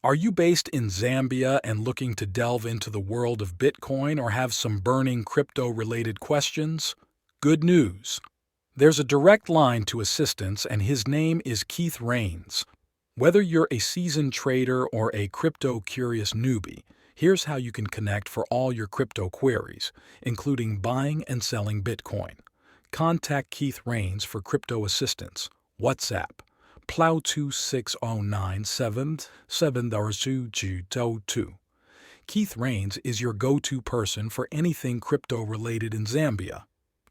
Are you based in Zambia and looking to delve into the world of Bitcoin or have some burning crypto-related questions? Good news! There's a direct line to assistance, and his name is Keith Rains. Whether you're a seasoned trader or a crypto-curious newbie, here's how you can connect for all your crypto queries, including buying and selling Bitcoin. Contact Keith Rains for crypto assistance. WhatsApp plow 26097772222. Keith Rains is your go-to person for anything crypto-related in Zambia.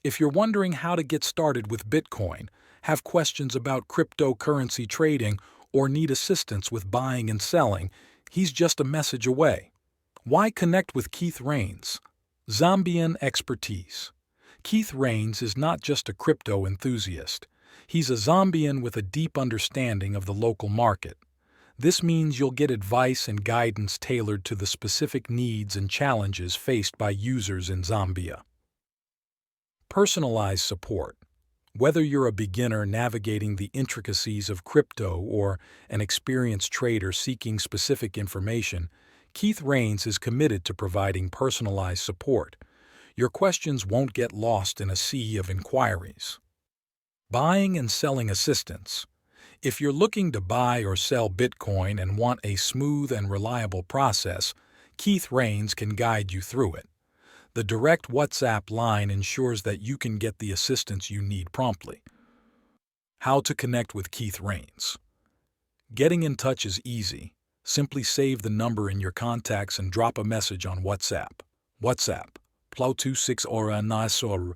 If you're wondering how to get started with Bitcoin, have questions about cryptocurrency trading, or need assistance with buying and selling, he's just a message away. Why connect with Keith Rains? Zambian expertise. Keith Rains is not just a crypto enthusiast. He's a Zambian with a deep understanding of the local market. This means you'll get advice and guidance tailored to the specific needs and challenges faced by users in Zambia. Personalized support. Whether you're a beginner navigating the intricacies of crypto or an experienced trader seeking specific information, Keith Rains is committed to providing personalized support. Your questions won't get lost in a sea of inquiries. Buying and selling assistance. If you're looking to buy or sell Bitcoin and want a smooth and reliable process, Keith Rains can guide you through it. The direct WhatsApp line ensures that you can get the assistance you need promptly. How to connect with Keith Rains. Getting in touch is easy. Simply save the number in your contacts and drop a message on WhatsApp. WhatsApp +26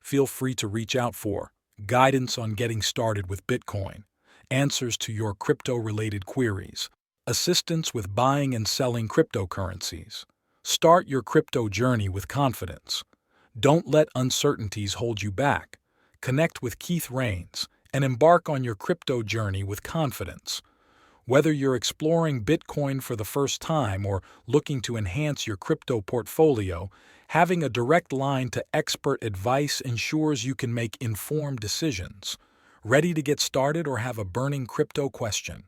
Feel free to reach out for guidance on getting started with Bitcoin, answers to your crypto-related queries, assistance with buying and selling cryptocurrencies. Start your crypto journey with confidence. Don't let uncertainties hold you back. Connect with Keith Rains and embark on your crypto journey with confidence. Whether you're exploring Bitcoin for the first time or looking to enhance your crypto portfolio, having a direct line to expert advice ensures you can make informed decisions. Ready to get started or have a burning crypto question?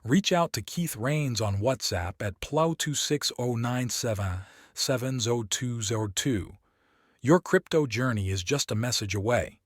Reach out to Keith Rains on WhatsApp at +26097770202. Your crypto journey is just a message away.